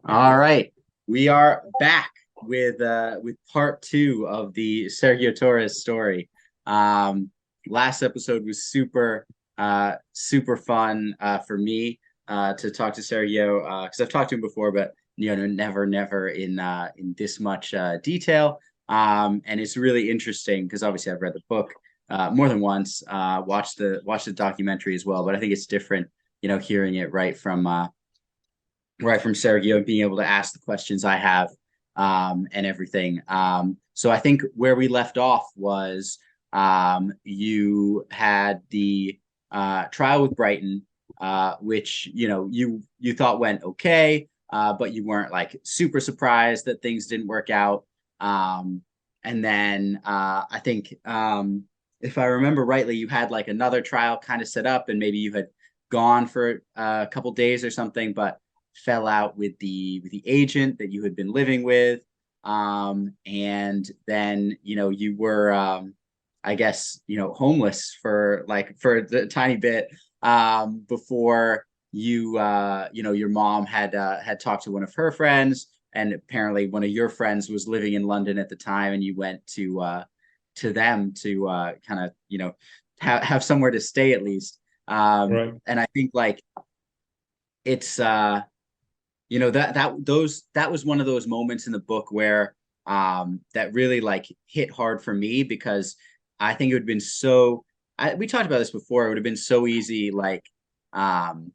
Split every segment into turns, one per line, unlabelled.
All right, we are back with part two of the Sergio Torres story. Um, Last episode was super fun for me to talk to Sergio because I've talked to him before, but never in this much detail. And it's really interesting because obviously I've read the book more than once, watched the documentary as well, but I think it's different, hearing it right from Sergio and being able to ask the questions I have and everything. So I think where we left off was you had the trial with Brighton, which you thought went okay, but you weren't like super surprised that things didn't work out. And then I think if I remember rightly, you had like another trial kind of set up, and maybe you had gone for a couple days or something, but fell out with the agent that you had been living with, and then you were I guess homeless for the tiny bit before your mom had talked to one of her friends, and apparently one of your friends was living in London at the time, and you went to them to kind of have somewhere to stay at least.
Right.
And I think like it's that was one of those moments in the book where that really like hit hard for me because I think it would have been we talked about this before. It would have been so easy, like um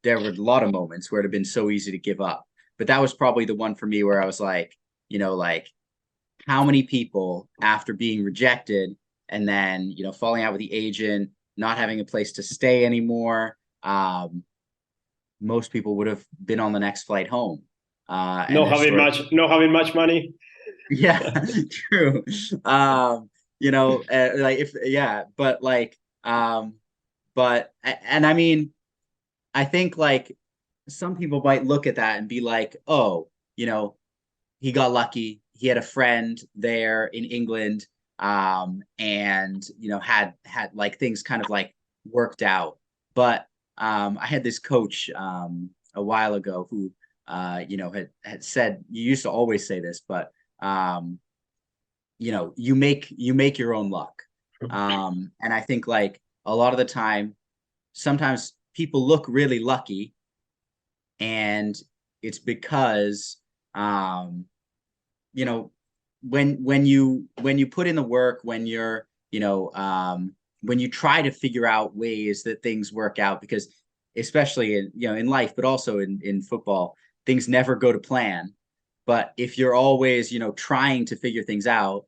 there were a lot of moments where it would have been so easy to give up, but that was probably the one for me where I was like, like how many people after being rejected and then falling out with the agent, not having a place to stay anymore, most people would have been on the next flight home. And their story.
Not having much money.
Yeah, true. Like if, yeah, but like, and I mean, I think like some people might look at that and be like, oh, he got lucky. He had a friend there in England, and had like things kind of like worked out. But I had this coach a while ago who had said, you used to always say this, but um, you make your own luck. And I think like a lot of the time, sometimes people look really lucky, and it's because you know when you put in the work, when you try to figure out ways that things work out, because especially in life, but also in football, things never go to plan. But if you're always trying to figure things out,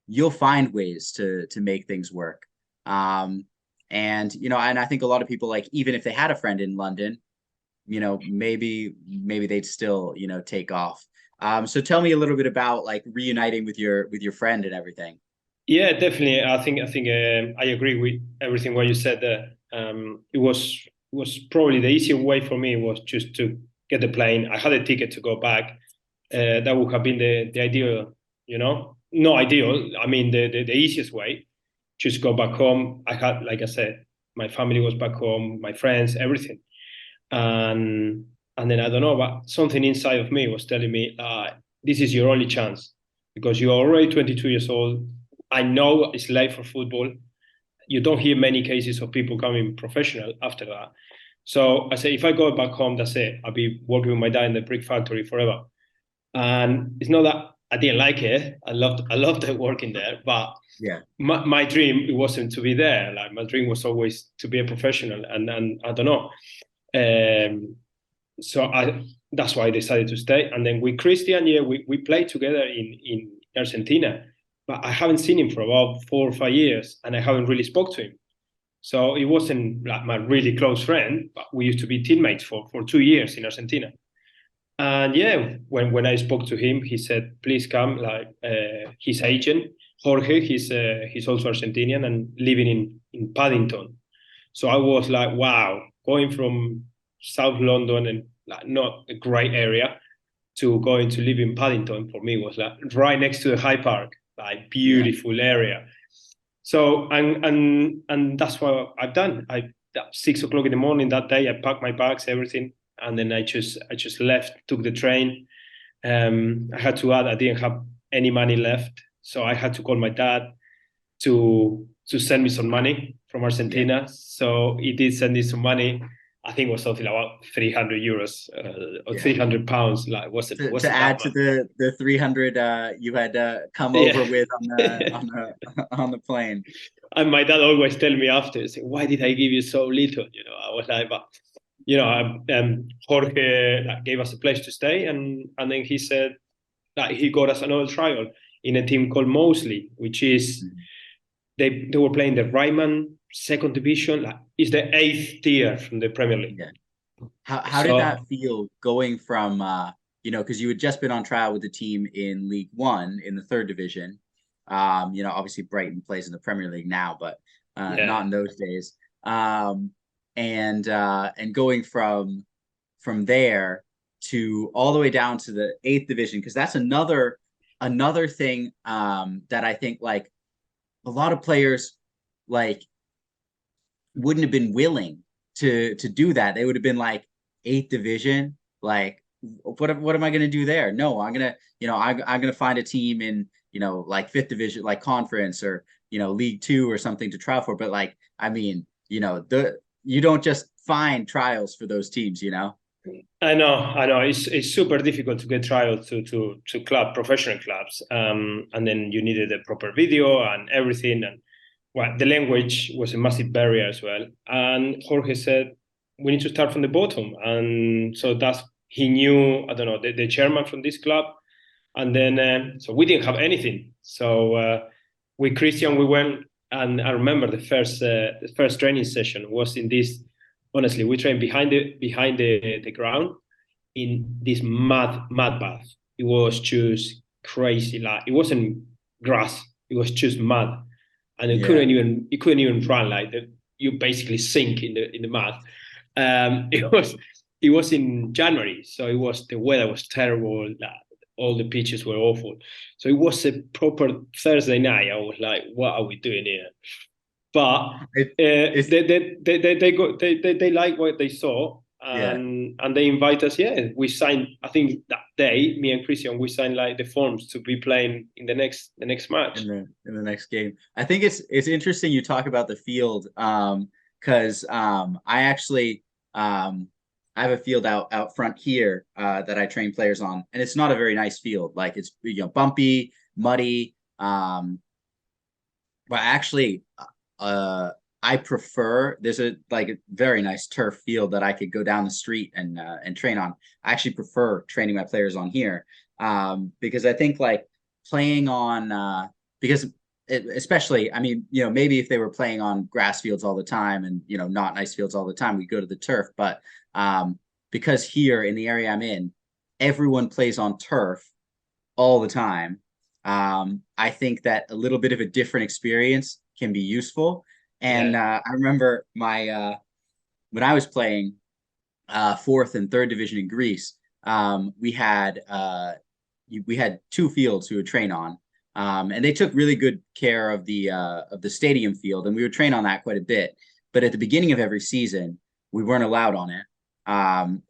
you'll find ways to make things work. And I think a lot of people, like, even if they had a friend in London, maybe they'd still take off. So tell me a little bit about like reuniting with your friend and everything.
Yeah, definitely. I think I agree with everything what you said there. It was probably the easier way for me was just to get the plane. I had a ticket to go back. That would have been the ideal, no ideal. I mean the easiest way. Just go back home. I had, like I said, my family was back home, my friends, everything. And then I don't know, but something inside of me was telling me, this is your only chance because you're already 22 years old. I know it's late for football. You don't hear many cases of people coming professional after that. So I say, if I go back home, that's it. I'll be working with my dad in the brick factory forever. And it's not that I didn't like it. I loved working there, but
Yeah.
my dream, it wasn't to be there. Like my dream was always to be a professional, and I don't know. So that's why I decided to stay. And then with Christian, yeah, we played together in Argentina, but I haven't seen him for about 4 or 5 years, and I haven't really spoke to him. So it wasn't like my really close friend, but we used to be teammates for 2 years in Argentina. And yeah, when I spoke to him, he said, "Please come." Like his agent, Jorge, he's also Argentinian and living in Paddington. So I was like, wow, going from South London and like not a great area to going to live in Paddington for me was like right next to the High Park, like
Yeah.
beautiful area. So and that's what I've done. I at 6 o'clock in the morning that day, I packed my bags, everything. and then I just left, took the train. I had to add I didn't have any money left, so I had to call my dad to send me some money from Argentina.
Yeah.
So he did send me some money. I think it was something about 300 euros or
Yeah.
300 pounds. Like,
To
wasn't that
add to
much?
the 300 you had come over
Yeah.
with on the plane.
And my dad always tell me after, say, why did I give you so little? I was like, but Jorge gave us a place to stay, and then he said that he got us another trial in a team called Mosley, which is
Mhm.
they were playing the Ryman second division, like it's the eighth tier from the Premier League.
Yeah. How did
So
that feel going from because you had just been on trial with the team in League One in the third division. Obviously Brighton plays in the Premier League now, but
yeah,
not in those days. And going from there to all the way down to the eighth division, because that's another thing that I think like a lot of players like wouldn't have been willing to do that. They would have been like eighth division, like what am I going to do there? No, I'm gonna I'm gonna find a team in like fifth division, like conference or League Two or something to trial for. But like I mean, you don't just find trials for those teams,
I know. It's super difficult to get trials to professional clubs, and then you needed a proper video and everything, and well, the language was a massive barrier as well. And Jorge said we need to start from the bottom, and so that's he knew I don't know the chairman from this club, and then so we didn't have anything. So with Christian we went, and I remember the first training session was in this. Honestly, we trained behind the ground in this mud bath. It was just crazy. Like it wasn't grass; it was just mud, and
Yeah.
you couldn't even run. Like you basically sink in the mud. It was in January, so the weather was terrible. Like, all the pitches were awful. So it was a proper Thursday night. I was like, what are we doing here? But
It, it's
they like what they saw,
yeah.
and they invite us. Yeah, we signed. I think that day, me and Christian, we signed like the forms to be playing in the next match.
In the next game. I think it's interesting you talk about the field because I actually I have a field out front here that I train players on, and it's not a very nice field. Like it's bumpy, muddy. But actually I prefer there's a like a very nice turf field that I could go down the street and train on. I actually prefer training my players on here because I think like playing on because especially I mean maybe if they were playing on grass fields all the time and not nice fields all the time we go to the turf, but because here in the area I'm in everyone plays on turf all the time. I think that a little bit of a different experience can be useful. And
Yeah,
I remember my when I was playing fourth and third division in Greece, we had two fields we would train on, and they took really good care of the stadium field, and we would train on that quite a bit. But at the beginning of every season, we weren't allowed on it.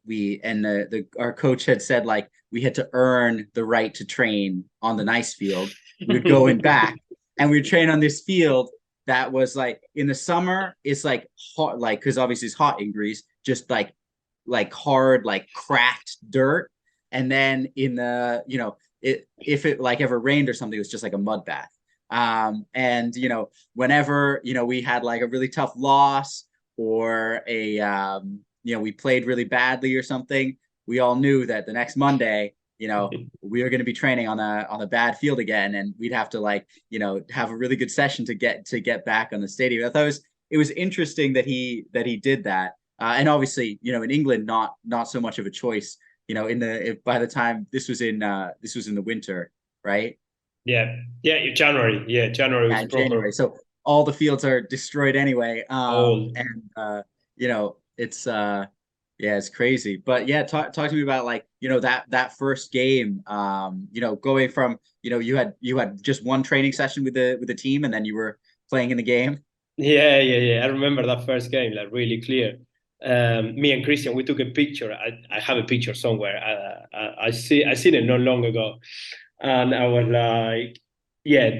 We and the our coach had said like we had to earn the right to train on the nice field. We would go in back and we would train on this field that was like in the summer it's like hot, like because obviously it's hot in Greece, just like hard like cracked dirt, and then in the if it like ever rained or something it was just like a mud bath. And whenever we had like a really tough loss or a we played really badly or something, we all knew that the next Monday, we were going to be training on a bad field again, and we'd have to like, have a really good session to get back on the stadium. I thought it was interesting that he did that. And obviously, in England, not so much of a choice. By the time this was in the winter, right?
yeah. January
Yeah,
was
in January.
proper
So all the fields are destroyed anyway.
old.
And it's yeah, it's crazy. But yeah, talk to me about like, that first game, going from, you had just one training session with the team and then you were playing in the game.
Yeah. I remember that first game like really clear. me and Christian, we took a picture. I have a picture somewhere. I seen it not long ago, and I was like, yeah,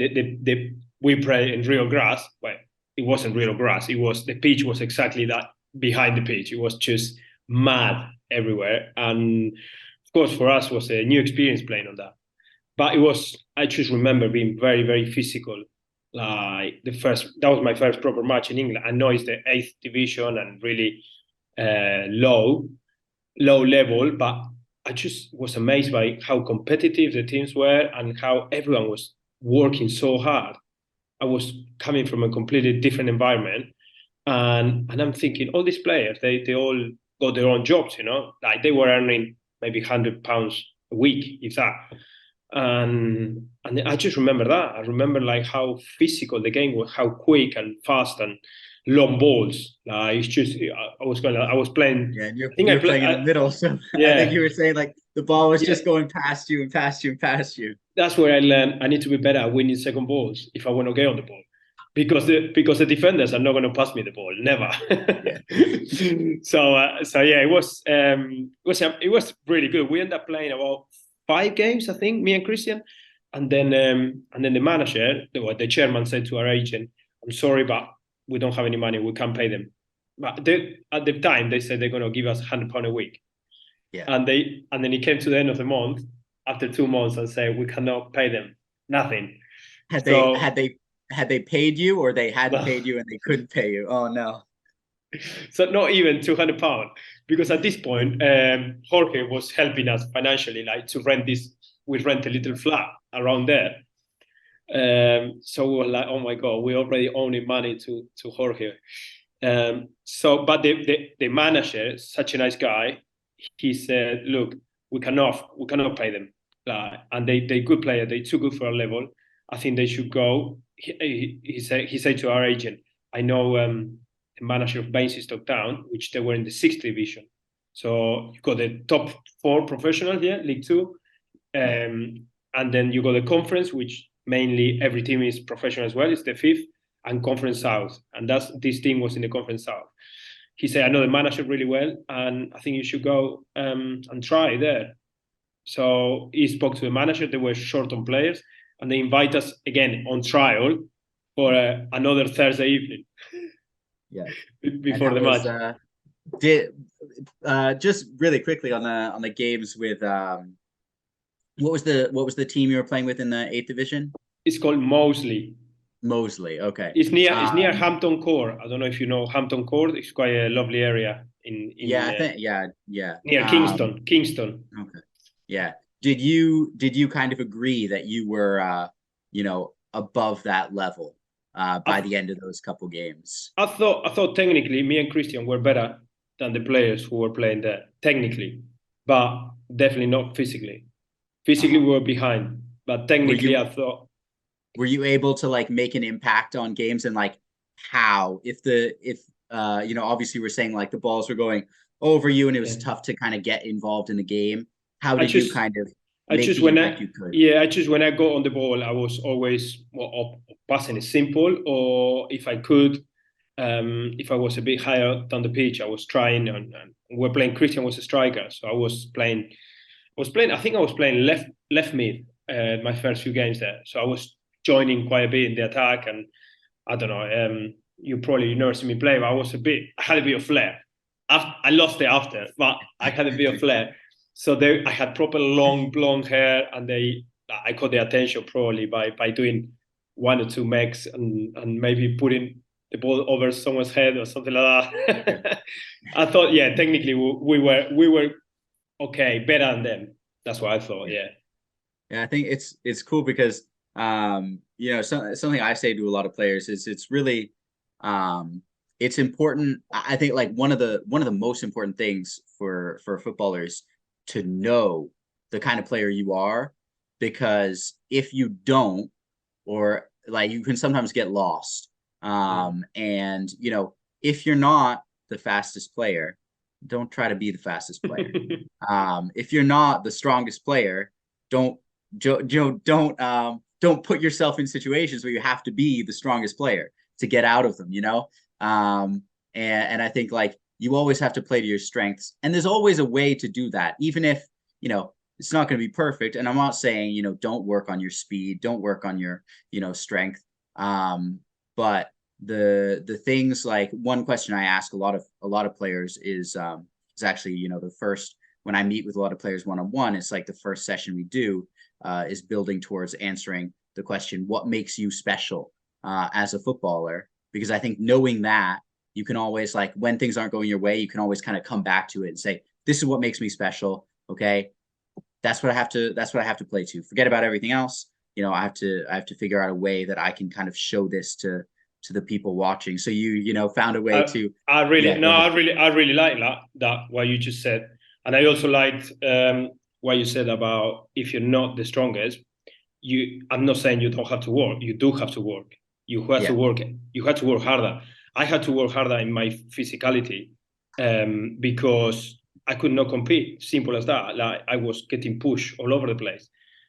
we played in real grass. Well, it wasn't real grass. It was, the pitch was exactly that behind the pitch. It was just mad everywhere, and of course for us was a new experience playing on that. But it was, I just remember being very, very physical. Like that was my first proper match in England. I know it's the eighth division and really low level, but I just was amazed by how competitive the teams were and how everyone was working so hard. I was coming from a completely different environment, and I'm thinking all these players, they all got their own jobs, like they were earning maybe £100 a week, if that. And I just remember that. I remember like how physical the game was, how quick and fast and long balls. It's just I was playing.
Yeah, and
I think
you're playing in the middle, so I think
yeah,
you were saying like the ball was
yeah.
just going past you and past you and past you.
That's where I learned I need to be better at winning second balls if I want to get on the ball, because the defenders are not going to pass me the ball, never.
Yeah.
So yeah, it was really good. We ended up playing about 5 games, I think, me and Christian, and then the manager, the chairman, said to our agent, "I'm sorry, but we don't have any money. We can't pay them." But at the time, they said they're going to give us £100 a week.
Yeah.
And then he came to the end of the month after 2 months and said we cannot pay them nothing.
Had they
So
had they had they paid you, or they hadn't
no.
paid you and they couldn't pay you? Oh no.
So not even £200, because at this point Jorge was helping us financially, like to rent this. We rent a little flat around there. So we were like, oh my god, we already owing money to Jorge. But the manager, such a nice guy, he said, look, we cannot pay them, and they good player, they too good for our level. I think they should go. He said to our agent, I know the manager of Basingstoke Town, which they were in the 6th division. So you got the top 4 professionals here, League Two, and then you got the conference, which mainly every team is professional as well. It's the 5th, and Conference South, and this team was in the Conference South. He said, I know the manager really well, and I think you should go and try there. So he spoke to the manager. They were short on players, and they invite us again on trial for another Thursday evening.
Yeah.
Before the match.
Just really quickly on the games with what was the team you were playing with in the 8th division?
It's called Moseley.
Moseley, okay.
It's near Hampton Court. I don't know if you know Hampton Court. It's quite a lovely area
I think
near Kingston.
Okay. Yeah. Did you kind of agree that you were above that level by the end of those couple games?
I thought technically me and Christian were better than the players who were playing there, technically, but definitely not physically. Physically we were behind, but technically I thought.
Were you able to like make an impact on games, and like how, if obviously we're saying like the balls were going over you and it was tough to kind of get involved in the game, how did you kind of make the impact you could?
Yeah, when I got on the ball, I was always passing it simple, or if I could, if I was a bit higher down the pitch, I was trying, and we're playing. Christian was a striker, so I was playing. I think I was playing left mid my first few games there, so I was joining quite a bit in the attack, and I don't know. You never see me play, but I had a bit of flair. I lost it after, but I had a bit of flair. So I had proper long blonde hair, and I caught their attention probably by doing 1 or 2 makes and maybe putting the ball over someone's head or something like that. I thought, yeah, technically we were okay, better than them. That's what I thought. Yeah.
Yeah, I think it's cool because something I say to a lot of players is it's really it's important. I think like one of the most important things for footballers to know the kind of player you are, because if you don't, or like you can sometimes get lost. And if you're not the fastest player, don't try to be the fastest player. If you're not the strongest player, don't put yourself in situations where you have to be the strongest player to get out of them, and I think like you always have to play to your strengths. And there's always a way to do that, even if, it's not going to be perfect. And I'm not saying, don't work on your speed, don't work on your, strength. But the things like one question I ask a lot of players is actually, the first, when I meet with a lot of players one-on-one, it's like the first session we do is building towards answering the question, what makes you special as a footballer? Because I think knowing that, you can always, like, when things aren't going your way, you can always kind of come back to it and say, this is what makes me special. Okay. That's what I have to play to. Forget about everything else. I have to figure out a way that I can kind of show this to the people watching. So you found a way to.
I really
yeah,
no, I really like that what you just said, and I also liked what you said about if you're not the strongest, I'm not saying you don't have to work. You do have to work. You have to work. You have to work harder. I had to work harder in my physicality because I could not compete. Simple as that. Like I was getting pushed all over the place.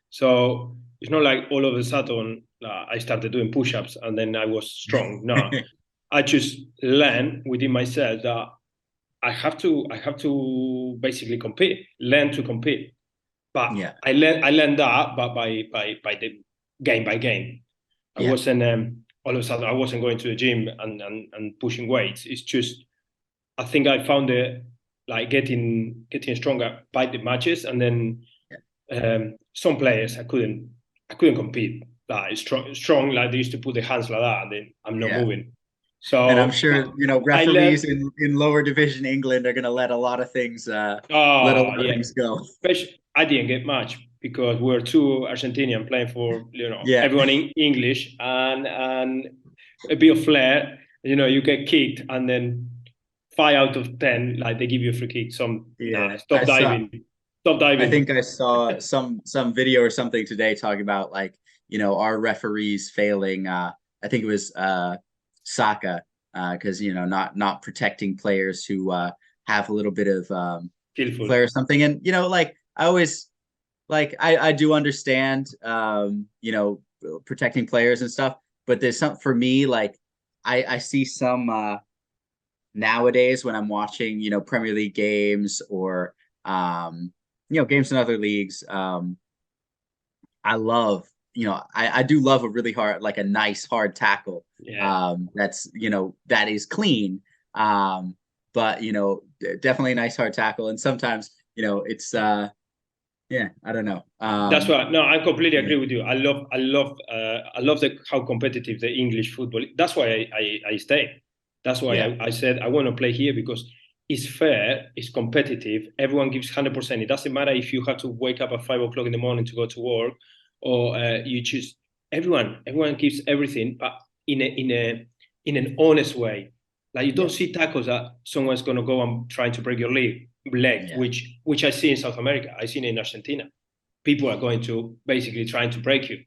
So it's not like all of a sudden I started doing push-ups and then I was strong. No, I just learned within myself that I have to basically compete, learn to compete. But
yeah,
I learned that by the game by game. I wasn't all of a sudden I wasn't going to the gym and pushing weights. It's just I think I found it like getting stronger by the matches, and then some players I couldn't compete. Like strong like they used to put their hands like that, and then I'm not moving.
And I'm
So
sure
I
referees
learned.
in lower division England are going to let a lot of things
Oh yeah,
go.
especially I didn't get much because we're two Argentinian playing for
Yeah,
everyone in English and a bit of flair. You get kicked and then 5 out of 10 like they give you a free kick. Some
yeah.
stop diving, stop
I
diving.
think I saw some video or something today talking about, like, our referees failing. I think it was Saka, because not protecting players who have a little bit of
Skillful.
flair or something. And like I always I do understand protecting players and stuff, but there's some for me, like I see some nowadays when I'm watching Premier League games or games in other leagues. I love, I do love a really hard, like a nice hard tackle.
Yeah.
That's, that is clean. But, definitely a nice hard tackle. And sometimes, it's, yeah, I don't know.
That's why. No, I completely
Yeah,
agree with you. I love how competitive the English football. That's why I stay. That's why
yeah,
I said I want to play here because it's fair, it's competitive. Everyone gives 100%. It doesn't matter if you have to wake up at 5 o'clock in the morning to go to work, or you choose. Everyone gives everything, but in an honest way. Like you don't see tackles that someone's going to go and trying to break your leg,
yeah,
which I see in South America. I see it in Argentina. People are going to basically trying to break you,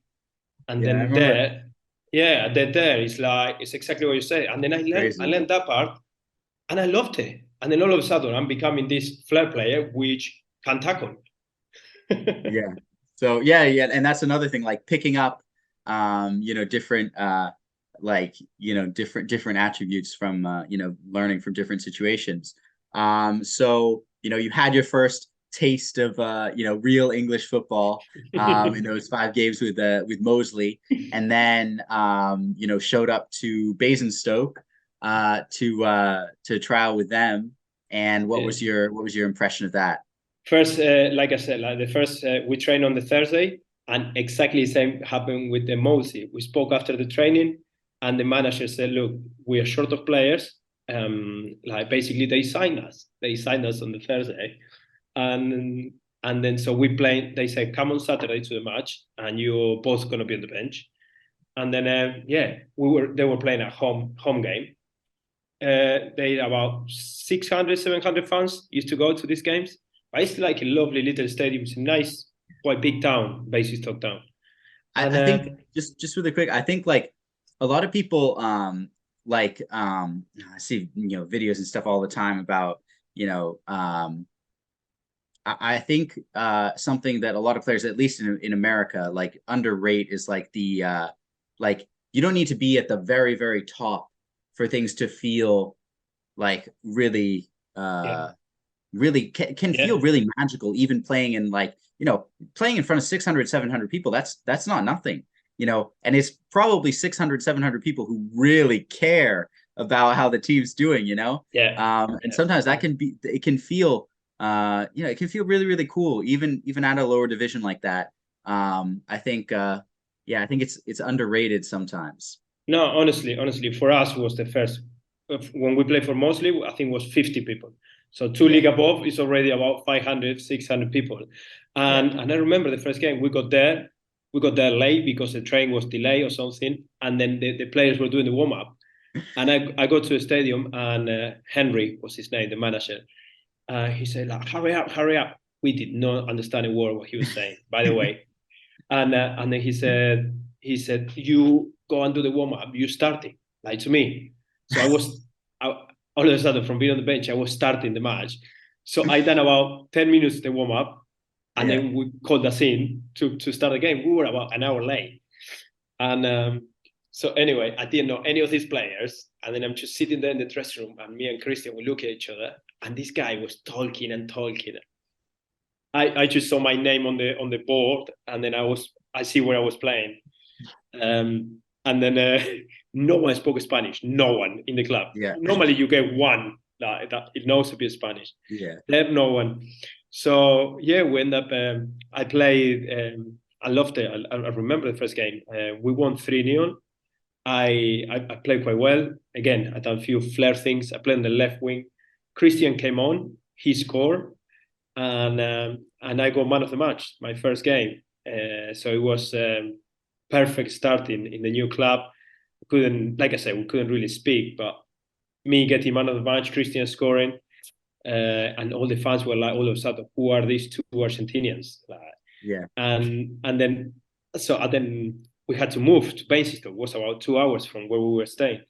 and
yeah. I
then
remember.
there it's like it's exactly what you said. And then I
Crazy.
learned that part, and I loved it. And then all of a sudden, I'm becoming this flair player which can tackle.
Yeah. So yeah, and that's another thing, like picking up different different attributes from learning from different situations. So you had your first taste of real English football in those 5 games with Mosley, and then showed up to Basingstoke to trial with them. And what
Yeah.
was your impression of that?
First, like I said, like the first we trained on the Thursday, and exactly the same happened with the Mosi. We spoke after the training, and the manager said, "Look, we are short of players. Like basically, they signed us. They signed us on the Thursday, and then so we played. They said, come on Saturday to the match, and you're both gonna be on the bench. And then they were playing a home game. They about 600, 700 fans used to go to these games. But it's like a lovely little stadium. It's a nice, quite big town, Basingstoke town. And
I think just really quick, I think like a lot of people I see videos and stuff all the time about I think something that a lot of players, at least in America, like underrate is like the like you don't need to be at the very, very top for things to feel like really
Yeah.
really can feel
Yeah.
really magical, even playing in like, playing in front of 600, 700 people. That's not nothing, and it's probably 600, 700 people who really care about how the team's doing,
Yeah.
and sometimes it can feel, it can feel really, really cool, even at a lower division like that. I think, yeah, I think it's underrated sometimes.
No, honestly, for us was the first. When we played for Mosley, I think it was 50 people. So two
Yeah,
league above is already about 500, 600 people.
yeah,
And I remember the first game we got there late because the train was delayed or something. And then the players were doing the warm up. And I go to the stadium and Henry was his name, the manager. He said, like, hurry up, hurry up. We did not understand a word what he was saying, by the way. And then he said, you go and do the warm up. You starting like to me. So I, all of a sudden from being on the bench, I was starting the match. So I done about 10 minutes the warm up, and
yeah,
then we called us in to start the game. We were about an hour late, and so anyway, I didn't know any of these players, and then I'm just sitting there in the dressing room, and me and Christian we look at each other, and this guy was talking and talking. I just saw my name on the board, and then I see where I was playing, and then no one spoke Spanish. No one in the club.
yeah,
Normally, you get one that it knows a bit Spanish.
yeah,
There, no one. So yeah, we end up. I played. I loved it. I remember the first game. We won 3-0. I played quite well. Again, I done a few flair things. I played on the left wing. Christian came on. He scored, and I got man of the match my first game. So it was perfect start in the new club. Couldn't, like I said, we couldn't really speak, but me getting man of the match, Christian scoring, and all the fans were like, all of a sudden, who are these two Argentinians? Like,
yeah,
and then we had to move to Bainston. It was about 2 hours from where we were staying.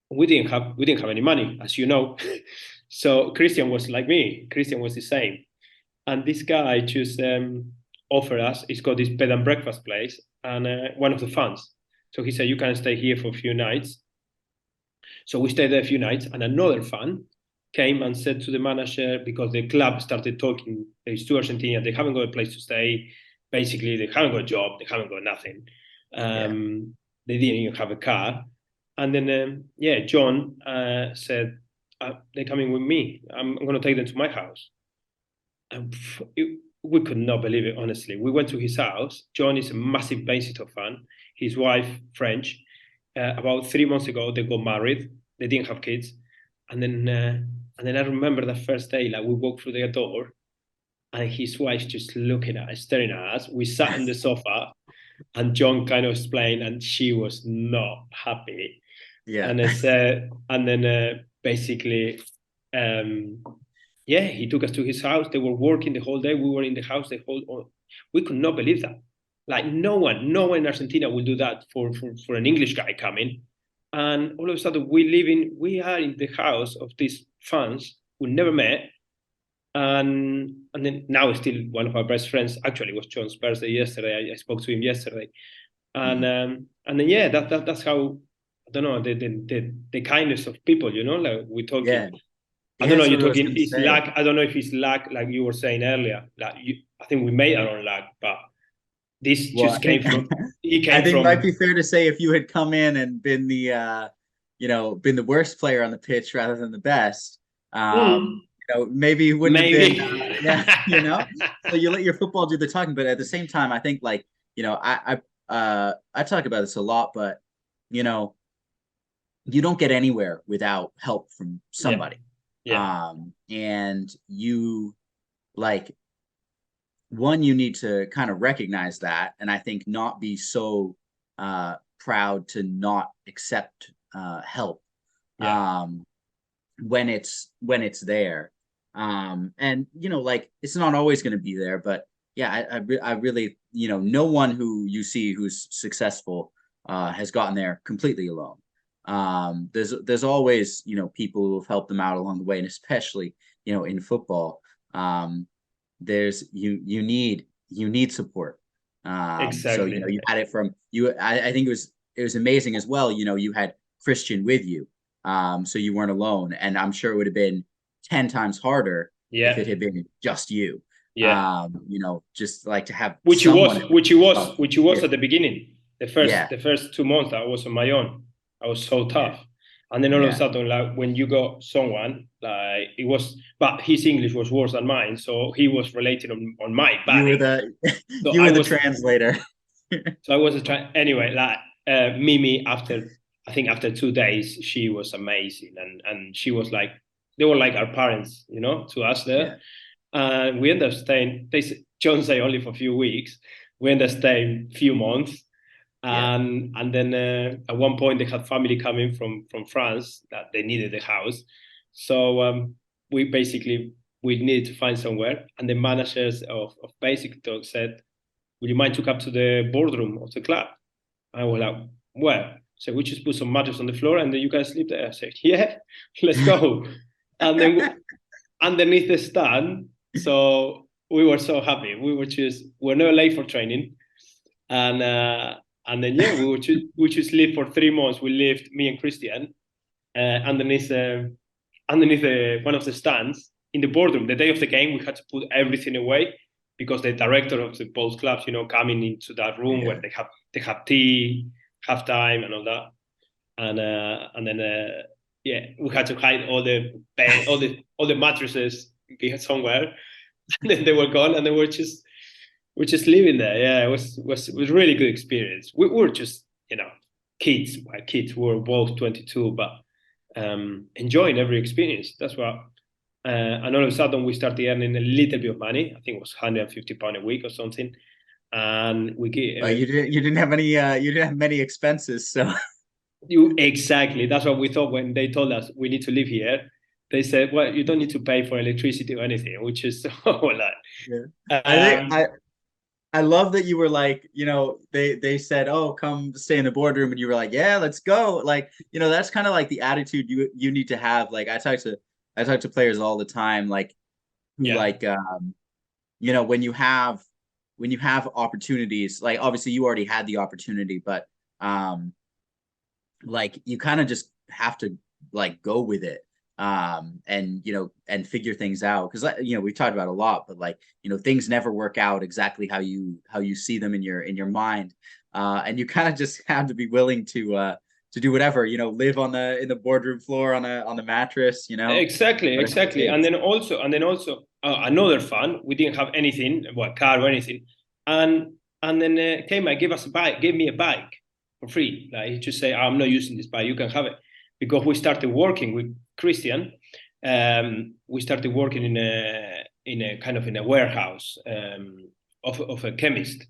We didn't have any money, as you know. So Christian was like me. Christian was the same. And this guy just offered us. He's got this bed and breakfast place, and one of the fans. So he said, "You can stay here for a few nights." So we stayed there a few nights, and another fan came and said to the manager, because the club started talking, there's two Argentinians, they haven't got a place to stay. Basically, they haven't got a job, they haven't got nothing.
yeah,
They didn't even have a car. And then, yeah, John said, they're coming with me. I'm going to take them to my house. And we could not believe it, honestly. We went to his house. John is a massive Bensitor fan. His wife, French. About 3 months ago, they got married. They didn't have kids. And then I remember the first day, like we walked through their door, and his wife just looking at us, staring at us. We sat on the sofa, and John kind of explained, and she was not happy.
yeah,
And I said, and then basically, um, yeah, he took us to his house. They were working the whole day. We were in the house the whole. We could not believe that. Like no one in Argentina will do that for an English guy coming. And all of a sudden, we are in the house of these fans we never met, and then now still one of our best friends. Actually, it was John's birthday yesterday. I spoke to him yesterday, and
Mhm.
and then yeah, that's how, I don't know, the kindness of people. Like we're
Yeah,
talking. I
yeah.
don't know.
That's
You're
what I was
talking.
gonna
It's
say.
luck. I don't know if it's luck, like you were saying earlier. I think we made our own luck, but this
Well,
just came from. He
I
came
think it might
from.
be fair to say if you had come in and been been the worst player on the pitch rather than the best,
Mm,
maybe you wouldn't have been,
maybe.
yeah, So you let your football do the talking, but at the same time, I think like, I talk about this a lot, but you know, you don't get anywhere without help from
Yeah,
somebody.
yeah,
And you like one, you need to kind of recognize that, and I think not be so proud to not accept help
yeah,
um, when it's there. And like it's not always going to be there, but yeah, I really, no one who you see who's successful has gotten there completely alone. There's always people who have helped them out along the way, and especially in football. There's you need support. So
exactly.
you had it from you. I think it was amazing as well. You had Christian with you, so you weren't alone. And I'm sure it would have been 10 times harder if
Yeah.
it had been just you.
Yeah.
Just like to have
Which he was,
someone.
which he was
Yeah,
at the beginning.
yeah,
The first 2 months I was on my own. I was so
yeah,
tough. And then all of a
yeah.
sudden, like when you got someone, like it was, but his English was worse than mine, so he was related on my
You
bad
were
English.
the
So
you were the translator.
I was trying anyway. Like Mimi, after I think after 2 days, she was amazing, and she was like they were like our parents, to us
Yeah,
there. And we ended up staying. John say only for a few weeks. We ended up staying few months,
yeah,
and then at one point they had family coming from France that they needed the house, so we basically we needed to find somewhere, and the managers of Basic Talk said, "Would you mind to come to the boardroom of the club?" I was like, "Well," so we just put some mattress on the floor and then you guys sleep there. I said, "Yeah, let's go." And then underneath the stand. So we were so happy. We're not late for training, and and then yeah, we just lived for 3 months. We lived me and Christian underneath one of the stands in the boardroom. The day of the game, we had to put everything away because the director of the both clubs, coming into that room where
yeah.
they have tea, halftime, and all that, and then yeah, we had to hide all the bed, all the mattresses somewhere, and then they were gone, and then we're just living there. Yeah, it was a really good experience. We were just kids. My kids were both 22, but enjoying every experience. That's what. And all of a sudden, we started earning a little bit of money. I think it was £150 a week or something, and we get
You didn't have any you didn't have many expenses, so
You exactly. That's what we thought when they told us we need to live here. They said, "Well, you don't need to pay for electricity or anything," which is like,
yeah. I think
um,
I love that you were like, they said, "Oh, come stay in the boardroom," and you were like, "Yeah, let's go." Like, that's kind of like the attitude you need to have. Like, I talk to players all the time, like who
yeah,
like when you have opportunities, like obviously you already had the opportunity, but um like you kind of just have to like go with it, and figure things out, because we've talked about a lot, but like things never work out exactly how you see them in your mind, and you kind of just have to be willing to do whatever, live in the boardroom floor on the mattress, whatever it
exactly. And
takes.
then also another fun. We didn't have anything, well, car or anything, and then Kmart gave me a bike for free. Like he just say, "I'm not using this bike. You can have it," because we started working with Christian. We started working in a kind of in a warehouse of a chemist.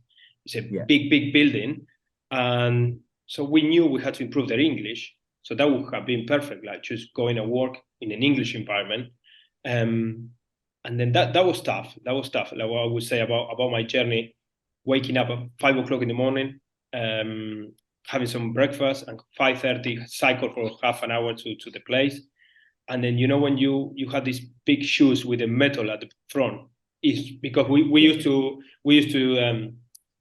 It's a
Yeah,
big building, and so we knew we had to improve their English. So that would have been perfect, like just going and work in an English environment. Um, and then that was tough. That was tough. Like what I would say about my journey, waking up at 5 o'clock in the morning, having some breakfast, and 5:30 cycle for half an hour to the place. And then when you had these big shoes with a metal at the front, is because we
yeah,
used to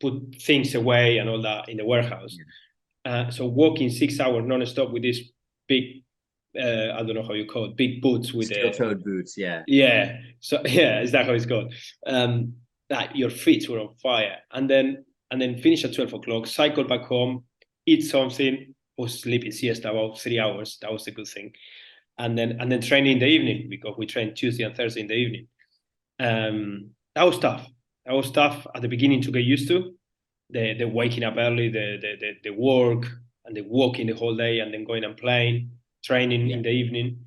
put things away and all that in the warehouse.
yeah.
So walking 6 hours non-stop with these big, I don't know how you call it, big boots with a
Steel-toed boots, yeah.
yeah. So yeah, is that how it's called? That your feet were on fire, and then finish at 12 o'clock, cycle back home, eat something, was sleeping siesta about 3 hours. That was a good thing, and then training in the evening because we train Tuesday and Thursday in the evening. That was tough. That was tough at the beginning to get used to the waking up early, the work, and the walking the whole day, and then going and playing, training
Yeah,
in the evening.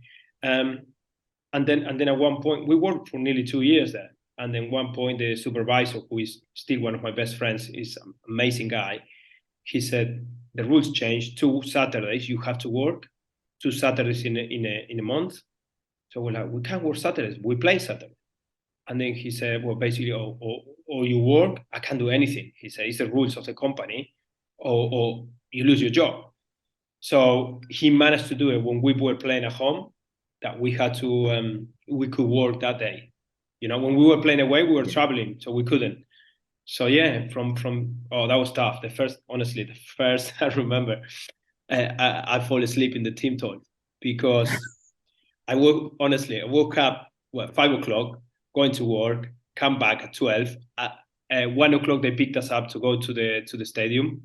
Um, and then at one point we worked for nearly 2 years there. And then one point the supervisor, who is still one of my best friends, is an amazing guy. He said the rules changed. 2 Saturdays you have to work, 2 Saturdays in a month. So we're like, we can't work Saturdays. We play Saturday. And then he said, well, basically, or you work, I can't do anything. He said, it's the rules of the company, or you lose your job. So he managed to do it when we were playing at home, that we could work that day. When we were playing away, we were
yeah.
traveling, so we couldn't. So yeah, from that was tough. The first I remember, I fall asleep in the team talk because I woke up, 5 o'clock, going to work, come back at 12. At 1 o'clock, they picked us up to go to the stadium.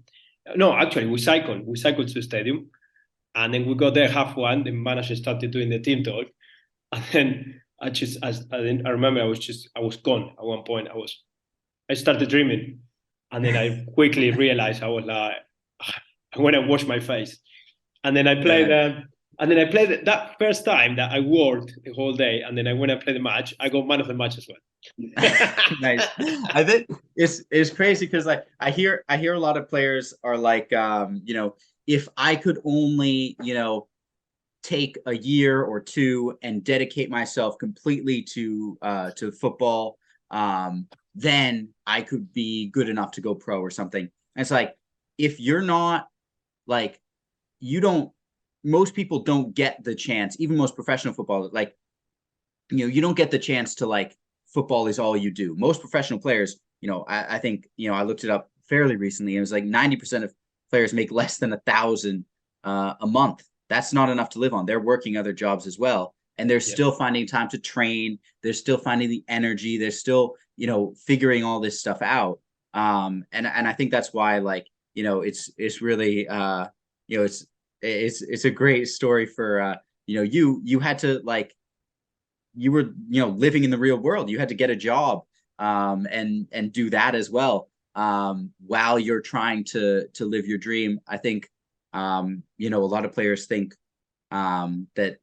No, actually, we cycled. We cycled to the stadium, and then we got there half one. The manager started doing the team talk, and then I remember I was gone at one point. I started dreaming, and then I quickly realized I was like, I went and washed my face, and then I played.
Yeah.
And then I played that first time that I worked the whole day, and then I went and played the match. I got man of the match as well.
Nice. I think it's crazy because like I hear a lot of players are like if I could only, take a year or two and dedicate myself completely to football, then I could be good enough to go pro or something. And it's like if you're not like you don't most people don't get the chance, even most professional football, like you don't get the chance to like football is all you do. Most professional players, I think, I looked it up fairly recently. And it was like 90% of players make less than 1,000 a month. That's not enough to live on. They're working other jobs as well. And they're
Yeah.
still finding time to train. They're still finding the energy. They're still, figuring all this stuff out. And I think that's why, like, it's really, it's a great story for, you had to like, you were living in the real world. You had to get a job and do that as well while you're trying to live your dream. I think a lot of players think that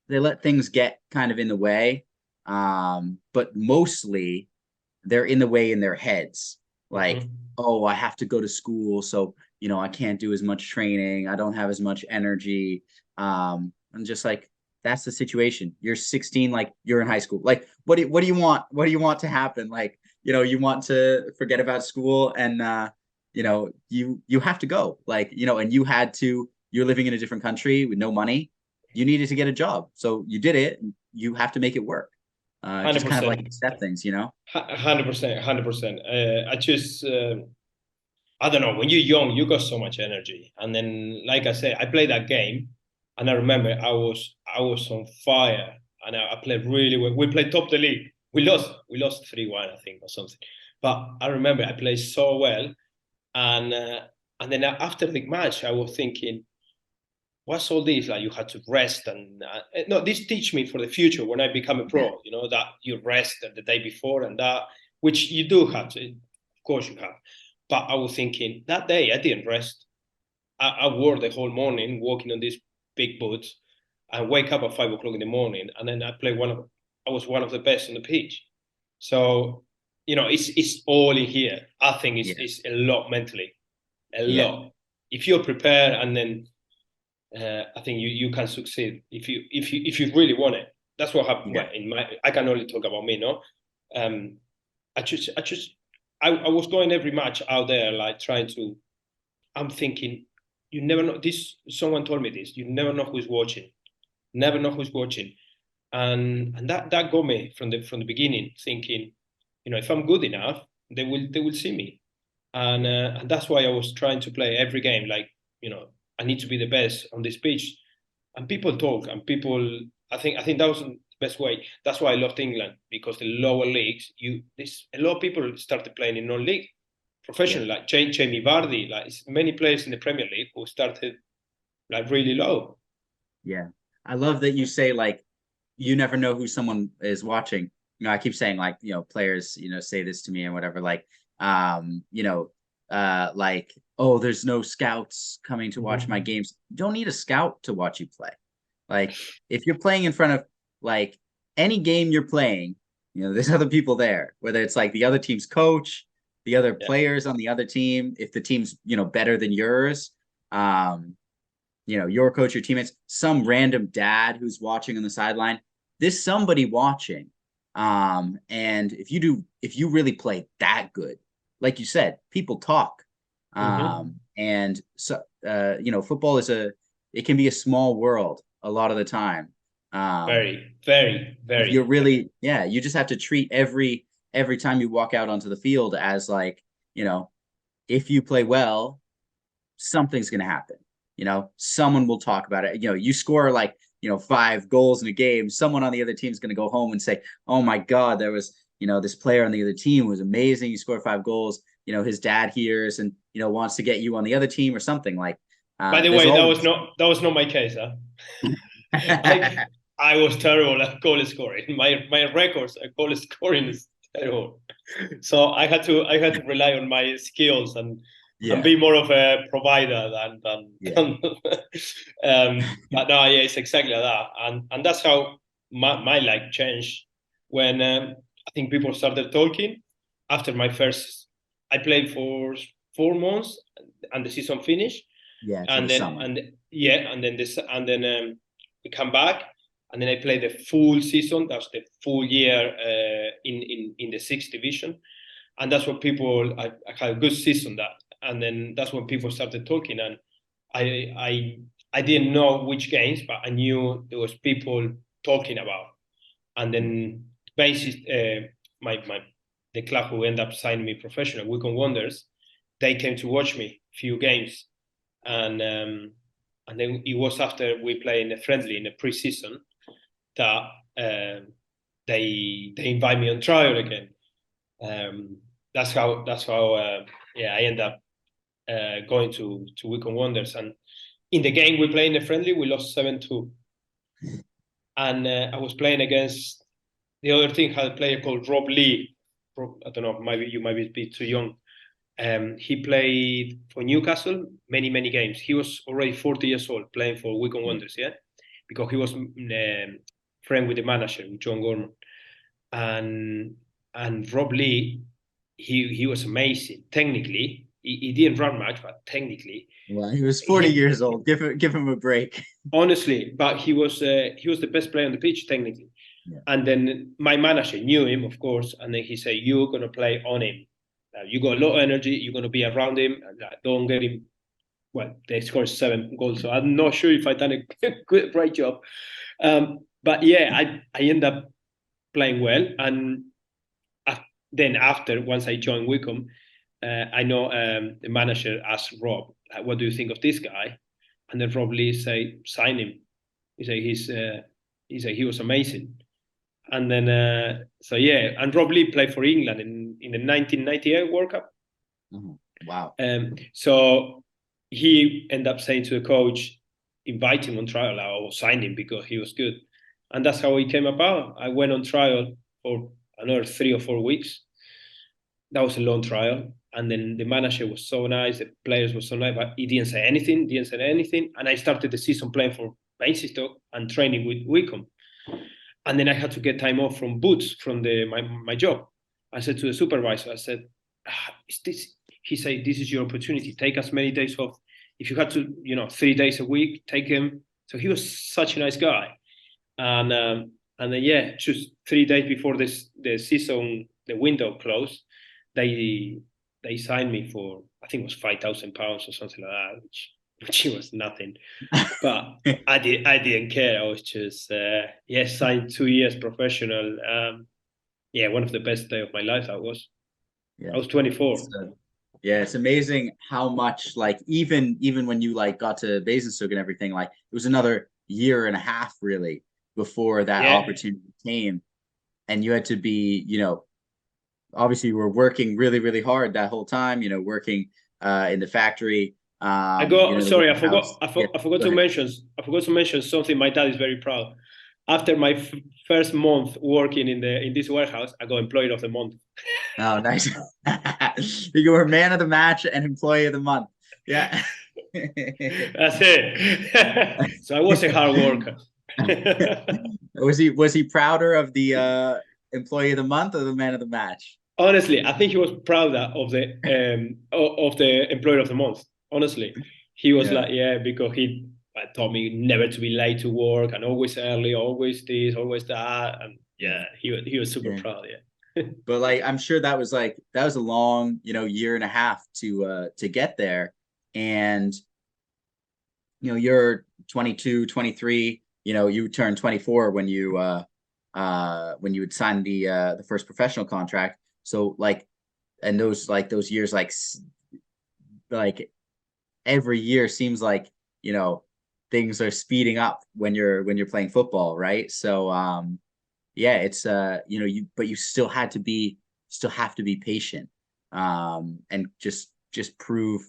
they let things get kind of in the way, but mostly they're in the way in their heads, like,
Mm-hmm.
oh, I have to go to school, so I can't do as much training, I don't have as much energy. And just like that's the situation. You're 16, like you're in high school. Like, what do you want? What do you want to happen? Like, you want to forget about school and you have to go. Like, and you're living in a different country with no money. You needed to get a job. So you did it. You have to make it work.
Hundred
Just kind of like
percent,
accept things.
100%, 100%. I just, I don't know. When you're young, you got so much energy, and then, like I said, I played that game, and I remember I was on fire, and I played really well. We played top of the league. We lost 3-1, I think, or something. But I remember I played so well, and uh, and then after the match, I was thinking, what's all this? Like you had to rest, and no, this teach me for the future when I become a
Yeah.
pro. You know that you rest the day before, and that which you do have to, of course you have. But I was thinking that day I didn't rest. I wore the whole morning walking on these big boots, and wake up at 5 o'clock in the morning, and then I was one of the best on the pitch. So it's all in here. I think
Yeah.
it's a lot mentally, a
Yeah.
lot. If you're prepared, and then I think you can succeed if you really want it. That's what happened.
Yeah.
Well, I can only talk about me, no. Um, I was going every match out there like trying to. I'm thinking, you never know. This someone told me this. You never know who's watching. Never know who's watching, and that got me from the beginning, thinking, if I'm good enough, they will see me, and that's why I was trying to play every game like I need to be the best on this pitch, and people talk and people. I think that was the best way. That's why I loved England because the lower leagues, this a lot of people started playing in non-league
Yeah.
professional, like Jamie Vardy, like many players in the Premier League who started like really low.
Yeah. I love that you say like you never know who someone is watching. I keep saying like, players, say this to me and whatever, like, like, oh, there's no scouts coming to watch my
Mm-hmm.
games. You don't need a scout to watch you play. Like, if you're playing in front of like any game you're playing, there's other people there, whether it's like the other team's coach, the other
Yeah.
players on the other team, if the team's, better than yours. Um, your coach, your teammates, some random dad who's watching on the sideline. There's somebody watching. And if you really play that good, like you said, people talk.
Mm-hmm.
And so, football it can be a small world a lot of the time. Um,
Very, very,
if you're
very.
really, yeah, you just have to treat every time you walk out onto the field as like, if you play well, something's going to happen. Someone will talk about it. You score like 5 goals in a game, someone on the other team is going to go home and say, oh my God, there was, this player on the other team was amazing. He scored 5 goals. His dad hears and, wants to get you on the other team or something like,
By the
there's
way,
always.
that was not my case. Huh? I was terrible at goal scoring. My records at goal scoring is terrible. So I had to rely on my skills and
Yeah.
be more of a provider
Yeah.
than but no, yeah, it's exactly like that. And that's how my life changed when I think people started talking after my first. I played for 4 months and the season finished,
Yeah. To
and
the
then
summer.
and then we come back, and then I played the full season. That's the full year in the sixth division, and that's what people. I had a good season that, and then that's when people started talking, and I I I didn't know which games, but I knew there was people talking about, and then basis my the club who ended up signing me professional, Wycombe Wonders, they came to watch me few games, and and then it was after we played in a friendly in the pre-season that they invite me on trial again. That's how yeah, I end up going to Wycombe Wonders, and in the game we played in the friendly we lost 7-2, and I was playing against the other team had a player called Rob Lee. I don't know, maybe you might be a bit too young. He played for Newcastle many games. He was already 40 years old playing for Wycombe Wonders, yeah, because he was friend with the manager, John Gorman, and Rob Lee, he was amazing technically. He didn't run much, but technically,
Well, he was 40
he
years old. Give him a break.
honestly, but he was the best player on the pitch technically.
Yeah.
And then my manager knew him, of course, and then he said, "You're gonna play on him. You got a lot of energy. You're gonna be around him. Don't get him." Well, they scored 7 goals, so I'm not sure if I done a good, great job. But yeah, I end up playing well, and then after once I joined Wycombe, I know the manager asked Rob, "What do you think of this guy?" And then Rob Lee say, "Sign him." He said he was amazing. And then so yeah, and Rob Lee played for England in the 1998 World Cup.
Mhm. Wow.
So he ended up saying to the coach, invite him on trial or sign him because he was good. And that's how it came about. I went on trial for another 3 or 4 weeks. That was a long trial. And then the manager was so nice, the players were so nice, but he didn't say anything. And I started the season playing for Basingstoke and training with Wycombe. And then I had to get time off from Boots from my job. I said to the supervisor, I said, is this? He said, this is your opportunity. Take as many days off. If you had to, 3 days a week, take him. So he was such a nice guy. And then yeah, just 3 days before the season, the window closed, they signed me for, I think it was £5,000 or something like that, which was nothing. But I didn't care. I was just signed 2 years professional. Yeah, one of the best day of my life.
Yeah.
I was 24.
Yeah, it's amazing how much like even when you like got to Basingstoke and everything, like it was another year and a half really before that
Yeah,
opportunity came. And you had to be, obviously you were working really hard that whole time, working in the factory,
I got.
the
Sorry,
warehouse. Yeah,
I forgot
go
to
ahead.
mention. I forgot to mention something. My dad is very proud. After my first month working in this warehouse, I got employee of the month.
Oh, nice. You were man of the match and employee of the month. Yeah.
That's it. So I was a hard worker.
Was he prouder of the employee of the month or the man of the match?
Honestly, I think he was proud of the employee of the month. Honestly, he was
Yeah.
like, yeah, because he told me never to be late to work and always early, always this, always that, and
Yeah.
yeah, he was super
Yeah.
proud. Yeah.
But like I'm sure that was a long, year and a half to get there. And you're 22, 23, you turned 24 when you would sign the first professional contract. So like and those years like every year seems like, things are speeding up when you're playing football, right? So yeah, it's but you still have to be patient, and just prove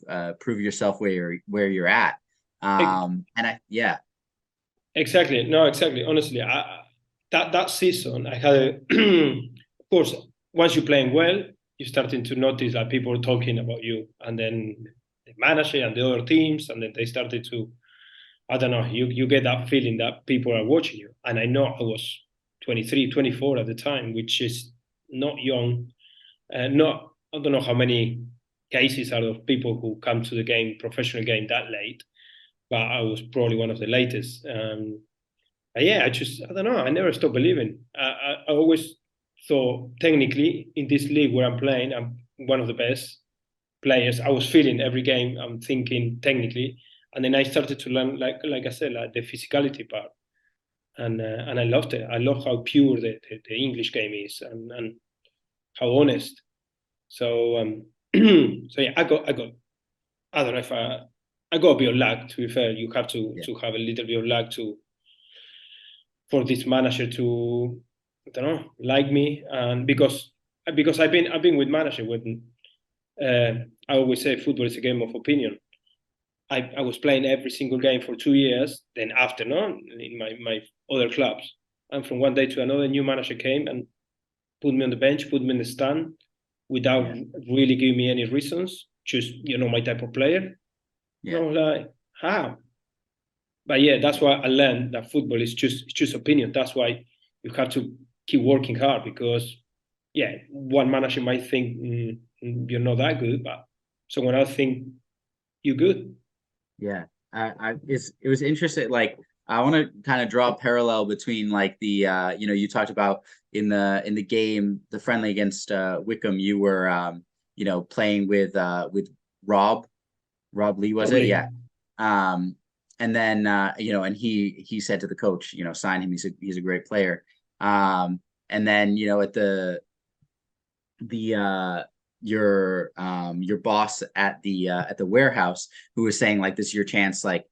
yourself where you're at. And yeah,
Exactly. No, exactly. Honestly, that season, I had of course, once you're playing well, you're starting to notice that people are talking about you, and then the manager and the other teams, and then they started to, I don't know, you get that feeling that people are watching you. And I know I was 23, 24 at the time, which is not young. Not, I don't know how many cases are of people who come to the game, professional game, that late, but I was probably one of the latest. Yeah, I don't know. I never stopped believing. I always thought technically in this league where I'm playing, I'm one of the best players. I was feeling every game. I'm thinking technically, and then I started to learn, like I said, like the physicality part, and I loved it. I love how pure the English game is, and how honest. So so yeah, I don't know if I got a bit of luck. To be fair, you have
yeah,
to have a little bit of luck to for this manager to, I don't know, like me, and because I've been with manager when I always say football is a game of opinion. I was playing every single game for 2 years. Then after, no, in my other clubs, and from one day to another, new manager came and put me on the bench, put me in the stand, without
yeah,
really giving me any reasons. Just my type of player. And I
yeah,
was like, how? But yeah, that's why I learned that football is just it's just opinion. That's why you have to keep working hard because yeah, one manager might think you're not that good, but someone else think you're good.
yeah. It was interesting. Like, I want to kind of draw a parallel between like you talked about in the game, the friendly against Wickham, you were playing with Rob Rob Lee, was it?
Probably.
Yeah. Um, and then and he said to the coach, sign him. He's a great player. And then at the your boss at the warehouse, who was saying like, this is your chance, like,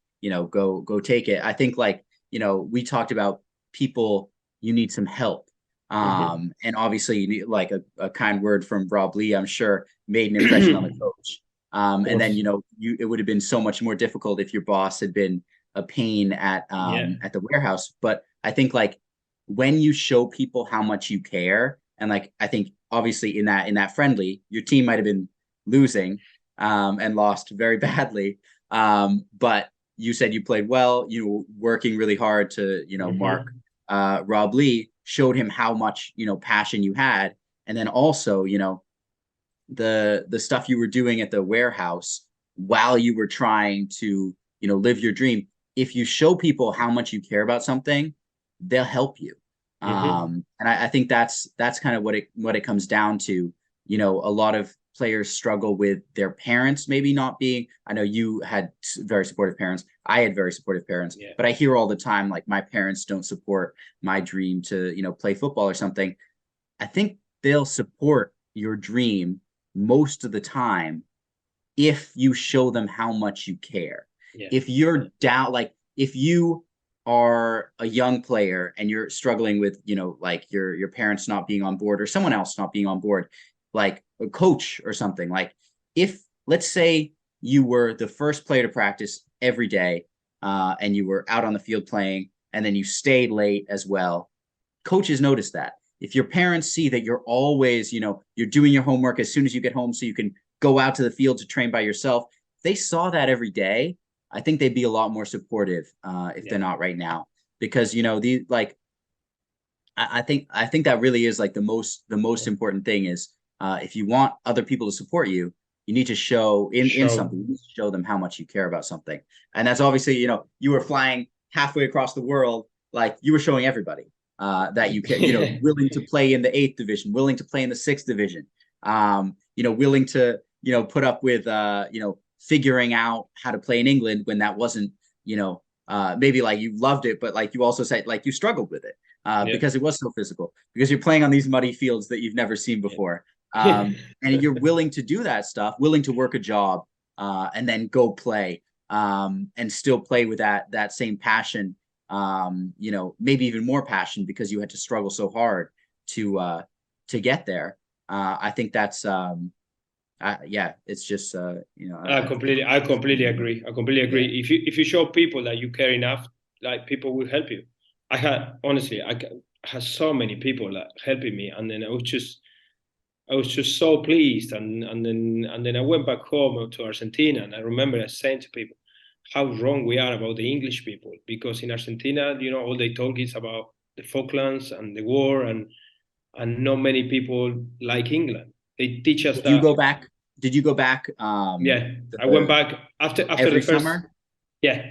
go take it. I think, like, we talked about people, you need some help.
Mm-hmm.
And obviously you need like a kind word from Rob Lee, I'm sure, made an impression on the coach.
Of
And then
course.
it would have been so much more difficult if your boss had been a pain
Yeah.
at the warehouse. But I think, like, when you show people how much you care, and like, I think obviously in that friendly, your team might have been losing, and lost very badly. But you said you played well, you were working really hard to, mark
Mm-hmm.
Rob Lee, showed him how much, passion you had. And then also, the stuff you were doing at the warehouse while you were trying to, live your dream. If you show people how much you care about something, they'll help you.
Mm-hmm.
And I think that's kind of what it comes down to. A lot of players struggle with their parents maybe not being. I know you had very supportive parents. I had very supportive parents,
Yeah.
but I hear all the time like, my parents don't support my dream to, play football or something. I think they'll support your dream most of the time if you show them how much you care.
Yeah.
If you're down, like, if you are a young player and you're struggling with, like, your parents not being on board or someone else not being on board, like a coach or something, like, if, let's say, you were the first player to practice every day, and you were out on the field playing, and then you stayed late as well, coaches notice that. If your parents see that you're always, you're doing your homework as soon as you get home so you can go out to the field to train by yourself, if they saw that every day, I think they'd be a lot more supportive, if
Yeah.
they're not right now. Because, the like, I think that really is like the most
Yeah.
important thing is, if you want other people to support you, you need to show in
Show.
something, you need to show them how much you care about something. And that's obviously, you were flying halfway across the world, like, you were showing everybody, that you can, willing to play in the eighth division, willing to play in the sixth division, willing to, put up with, figuring out how to play in England when that wasn't, maybe like you loved it, but like you also said, like, you struggled with it,
Yeah.
because it was so physical, because you're playing on these muddy fields that you've never seen before.
Yeah.
And you're willing to do that stuff, willing to work a job, and then go play. and still play with that same passion, maybe even more passion because you had to struggle so hard to get there. I think that's it's just
I completely agree. I completely agree.
Yeah.
If you show people that you care enough, like people will help you. I had honestly, had so many people that helping me, and then I was just so pleased, and then I went back home to Argentina, and I remember saying to people how wrong we are about the English people, because in Argentina, all they talk is about the Falklands and the war, and not many people like England. They teach us
Did you
that.
go back? Did you go back
Yeah, I went back after the
every
first.
summer?
Yeah,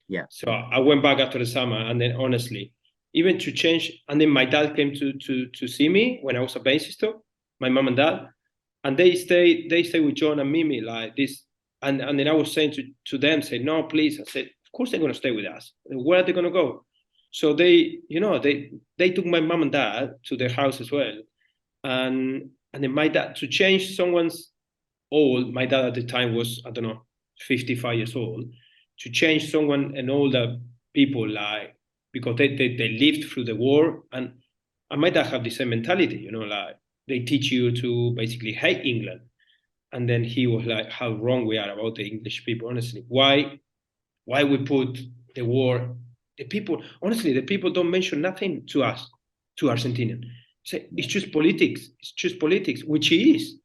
Yeah.
so I went back after the summer, and then honestly, even to change, and then my dad came to see me when I was a bassist, my mom and dad, and they stay with John and Mimi like this, and then I was saying to them, say no, please. I said, of course they're gonna stay with us. Where are they gonna go? So they took my mom and dad to their house as well, and then my dad to change someone's old. My dad at the time was, I don't know, 55 years old. To change someone, an older people, like, because they lived through the war, and my dad have the same mentality, like they teach you to basically hate England. And then he was like, how wrong we are about the English people, honestly. Why we put the war, the people, honestly, the people don't mention nothing to us, to Argentinian. Say it's just politics, which it is.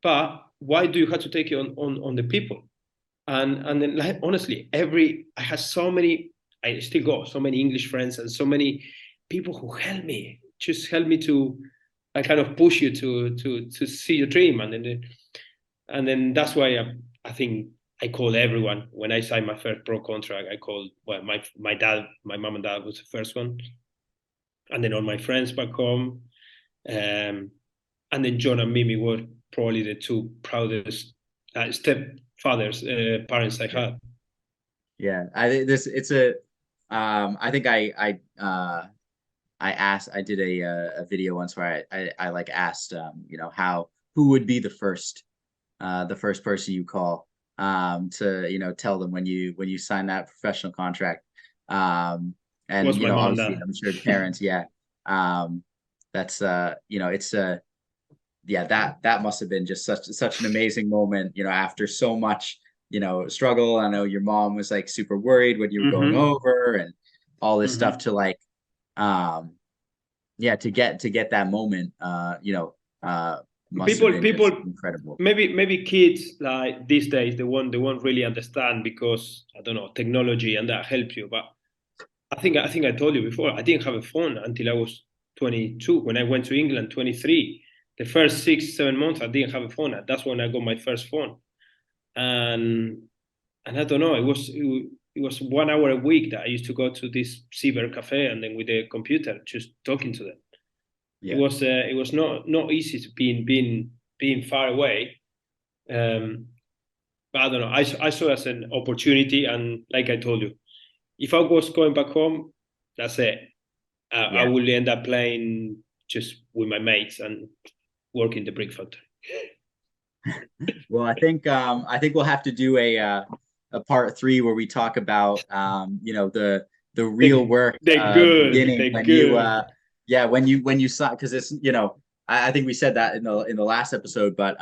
But why do you have to take it on the people? And then, like, honestly, I have so many, I still got so many English friends and so many people who help me to, and kind of push you to see your dream. And then that's why I think I call everyone when I signed my first pro contract. I called, well, my dad, my mom and dad was the first one, and then all my friends back home, um, and then John and Mimi were probably the two proudest stepfathers, parents I had.
Yeah. I think this it's a I think I did a video once where I like asked how who would be the first person you call to tell them when you sign that professional contract, and
Was my mom and
obviously
dad.
I'm sure parents, yeah. That's it's yeah, that must have been just such an amazing moment, after so much, struggle. I know your mom was like super worried when you were going
Mm-hmm.
over and all this stuff,
Mm-hmm.
to like yeah, to get that moment, must have been
People,
just incredible.
maybe kids like these days, they won't really understand, because I don't know, technology and that helps you. But I think I told you before, I didn't have a phone until I was 22. When I went to England, 23. The first 6 7 months, I didn't have a phone. That's when I got my first phone. And I don't know, it was 1 hour a week that I used to go to this cyber cafe, and then with the computer just talking to them.
Yeah.
It was not easy to being far away. Um, but I don't know. I saw it as an opportunity, and like I told you, if I was going back home, that's it. I
Yeah.
will end up playing just with my mates and working the brick factory.
Well, I think we'll have to do a part three where we talk about the real
They
work,
they're good.
beginning
They're
when you
good.
yeah, when you saw, because it's I think we said that in the last episode, but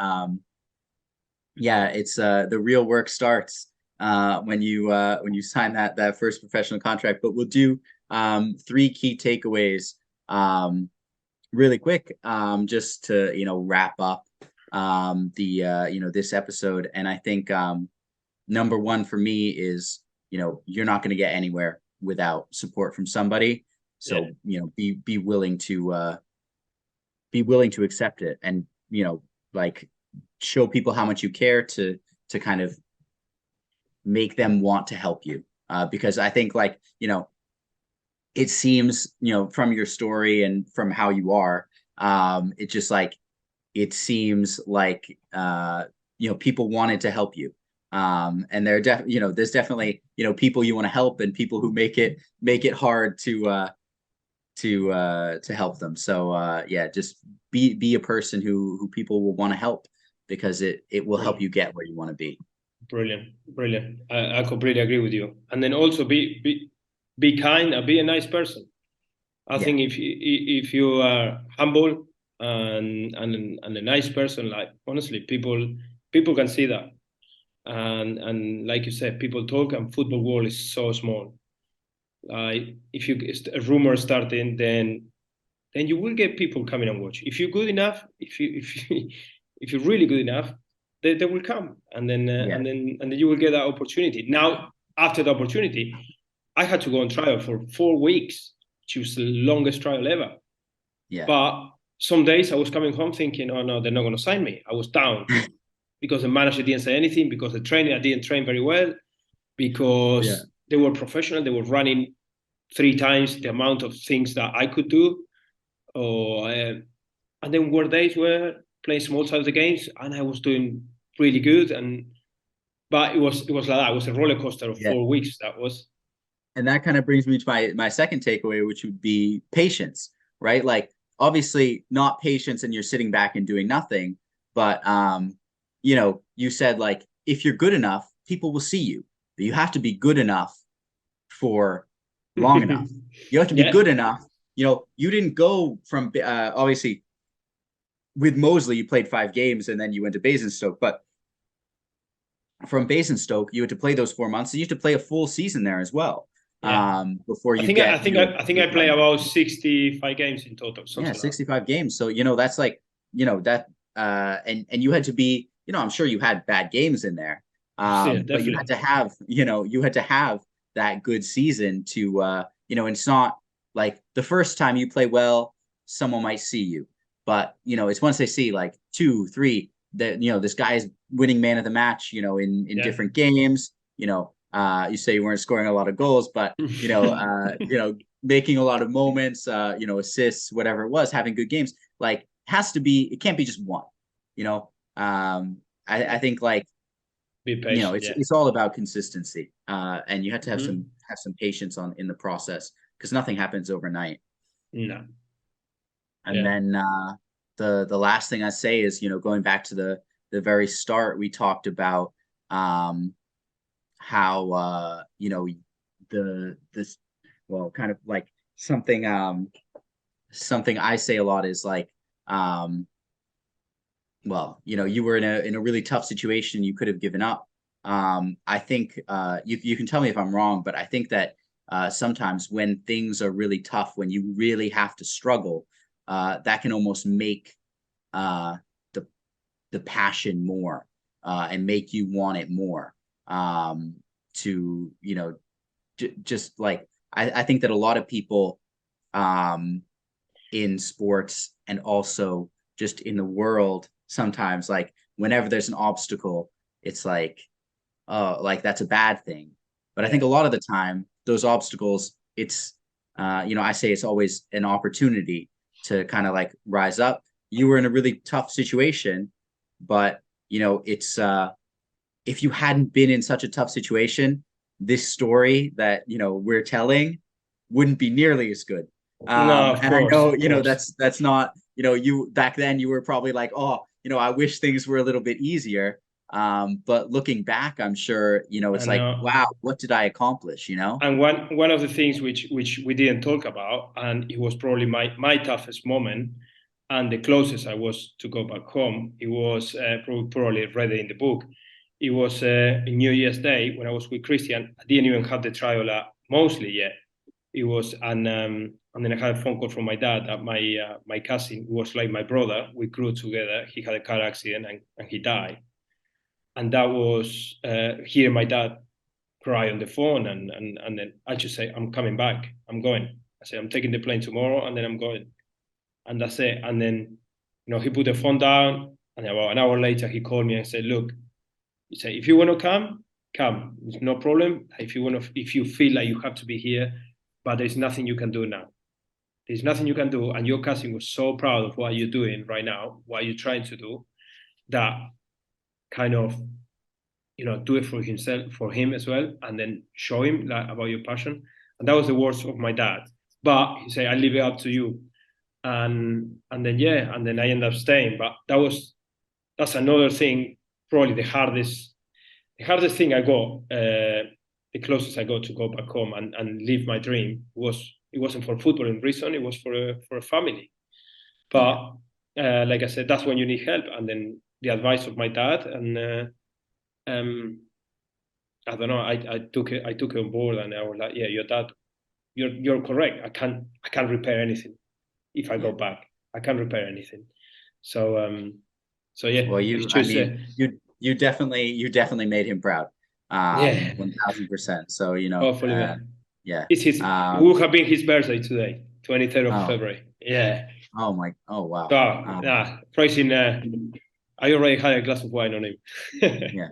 yeah, it's the real work starts when you sign that first professional contract. But we'll do three key takeaways really quick, just to wrap up the this episode. And I think number one for me is you're not going to get anywhere without support from somebody.
Yeah.
So be willing to accept it, and like show people how much you care, to kind of make them want to help you, because I think, like, it seems, from your story and from how you are, it just like it seems like people wanted to help you, and there's definitely people you want to help, and people who make it hard to help them. So yeah, just be a person who people will want to help, because it will help
Brilliant.
you get where you want to be.
Brilliant, brilliant. I completely agree with you. And then also be kind and be a nice person. I
Yeah,
think if you are humble and a nice person, like honestly, people can see that. And like you said, people talk, and football world is so small. Like if you a rumor starting, then you will get people coming and watch. If you're good enough, if you're really good enough, they will come,
yeah,
and then you will get that opportunity. Now, after the opportunity, I had to go on trial for 4 weeks, which was the longest trial ever.
yeah,
But some days I was coming home thinking, oh no, they're not going to sign me. I was down because the manager didn't say anything, because the training I didn't train very well,
yeah,
because they were professional. They were running 3 times the amount of things that I could do. Or and then were days where playing small size of the games and I was doing really good. And but it was like that. It was a roller coaster of
yeah.
4 weeks. That was.
And that kind of brings me to my second takeaway, which would be patience, right? Like obviously not patience and you're sitting back and doing nothing, but you said like if you're good enough, people will see you. But you have to be good enough for long enough. You have to be
Yeah,
good enough. You didn't go from obviously with Mosley, you played 5 games and then you went to Basingstoke, but from Basingstoke, you had to play those 4 months. So you had to play a full season there as well
yeah.
before
I
you
think I, I
get,
think I, I think I play
run.
about 65 games in total,
Yeah,
something like
65 games. So, that's like, that, and you had to be, I'm sure you had bad games in there.
that. Yeah,
But you had
definitely.
to have, you had to have that good season to, and it's not like the first time you play well, someone might see you. But, it's once they see like two, three, that, this guy's winning man of the match, in
Yeah.
different games, you say you weren't scoring a lot of goals, but, making a lot of moments, assists, whatever it was, having good games, like has to be, it can't be just one, you know. I think like,
Be patient.
it's
Yeah.
it's all about consistency. And you have to have
Hmm.
some patience in the process because nothing happens overnight.
No.
And
Yeah.
then the last thing I say is, going back to the very start, we talked about how the this well kind of like something I say a lot is like, um, well, you were in a really tough situation, you could have given up. I think you can tell me if I'm wrong, but I think that sometimes when things are really tough, when you really have to struggle, that can almost make uh, the the passion more and make you want it more. To just like I think that a lot of people um, in sports and also just in the world sometimes like whenever there's an obstacle it's like oh like that's a bad thing, but I think
Yeah.
a lot of the time those obstacles it's I say it's always an opportunity to kind of like rise up. You were in a really tough situation, but it's if you hadn't been in such a tough situation, this story that we're telling wouldn't be nearly as good.
No, of
And I
course,
know
of course.
that's not you back then you were probably like, oh, I wish things were a little bit easier. But looking back, I'm sure
I
it's like,
know.
wow, what did I accomplish?
And one of the things which we didn't talk about, and it was probably my toughest moment, and the closest I was to go back home, it was probably read it in the book. It was New Year's Day when I was with Christian. I didn't even have the trial mostly yet. It was and then I had a phone call from my dad. My cousin was like my brother. We grew together. He had a car accident and he died. And that was hearing my dad cry on the phone, and then I just say, I'm coming back. I'm going. I say, I'm taking the plane tomorrow, and then I'm going. And that's it. And then, he put the phone down, and about an hour later, he called me and said, look, he said, if you want to come, come. It's no problem. If you feel like you have to be here, but there's nothing you can do now. There's nothing you can do. And your cousin was so proud of what you're doing right now, what you're trying to do, that kind of do it for himself, for him as well, and then show him like, about your passion. And that was the words of my dad. But he said, I leave it up to you. And then yeah, and then I ended up staying. But that's another thing, probably the hardest the hardest thing I got, the closest I got to go back home and live my dream it wasn't for footballing reason, it was for a family. But like I said, that's when you need help. And then the advice of my dad, and I don't know, I took it on board, and I was like, yeah, your dad, you're correct. I can't repair anything if I go back. I can't repair anything. So yeah,
Well,
it's just
you definitely made him proud.
yeah.
1000%. So,
Hopefully, man.
yeah.
It would have been his birthday today, 23rd of
Oh,
February. Yeah.
oh, wow.
So, praising. I already had a glass of wine on him.
Yeah.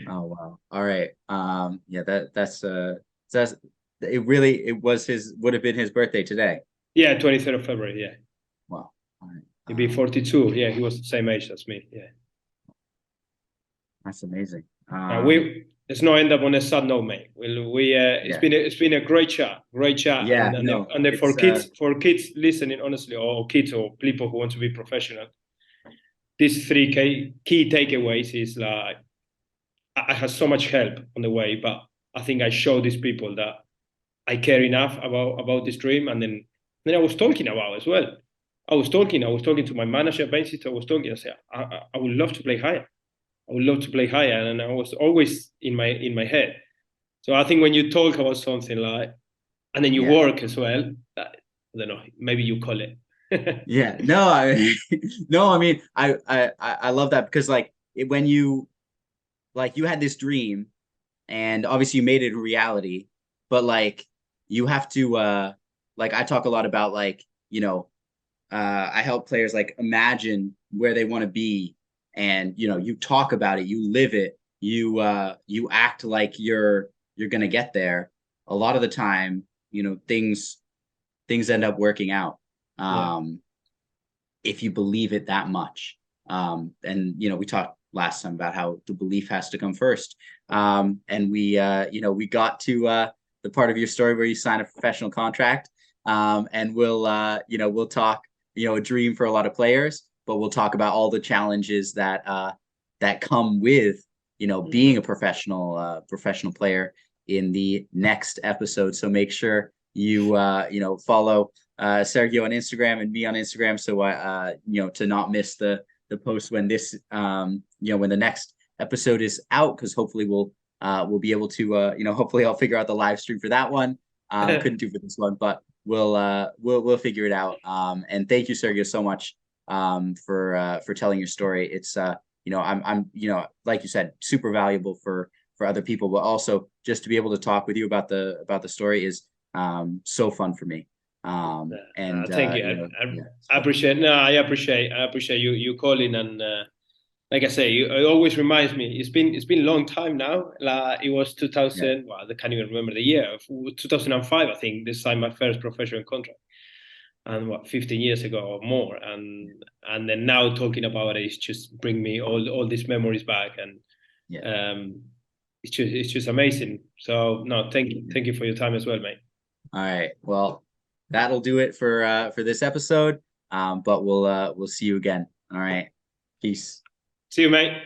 Oh, wow. All right. Yeah, that's would have been his birthday today.
Yeah, 23rd of February. Yeah.
Wow. All right.
He'd be 42. Yeah, he was the same age as me. Yeah.
That's amazing.
Let's not end up on a sad note, mate. It's been a great chat,
Yeah,
and for kids listening, honestly, or kids or people who want to be professional, these three key takeaways is like I had so much help on the way, but I think I showed these people that I care enough about this dream, and then I was talking about as well. I was talking to my manager, basically. I said, I would love to play higher. I would love to play higher, and I was always in my head. So I think when you talk about something like, and then you work as well, I don't know, maybe you call it.
Yeah, no, I mean, I love that because when you you had this dream, and obviously you made it a reality, but you have to I talk a lot about I help players imagine where they want to be, and you talk about it, you live it, you act like you're gonna get there. A lot of the time, things end up working out if you believe it that much. And we talked last time about how the belief has to come first. And we got to the part of your story where you sign a professional contract. And we'll talk, a dream for a lot of players, but we'll talk about all the challenges that come with, being a professional player in the next episode. So make sure you follow Sergio on Instagram and me on Instagram, so to not miss the post when this when the next episode is out, because hopefully we'll be able to hopefully I'll figure out the live stream for that one. Couldn't do for this one, but we'll figure it out. And thank you, Sergio, so much for telling your story. It's I'm like you said, super valuable for other people, but also just to be able to talk with you about the story is so fun for me. And
thank you. I appreciate. No, I appreciate you calling, and like I say, it always reminds me. It's been a long time now. It was 2000. Well, I can't even remember the year. 2005, I think. This time my first professional contract, and 15 years ago or more. And then now talking about it, it's just bring me all these memories back, and it's just amazing. So no, thank you for your time as well, mate.
All right. Well, that'll do it for this episode. But we'll see you again. All right. Peace.
See you, mate.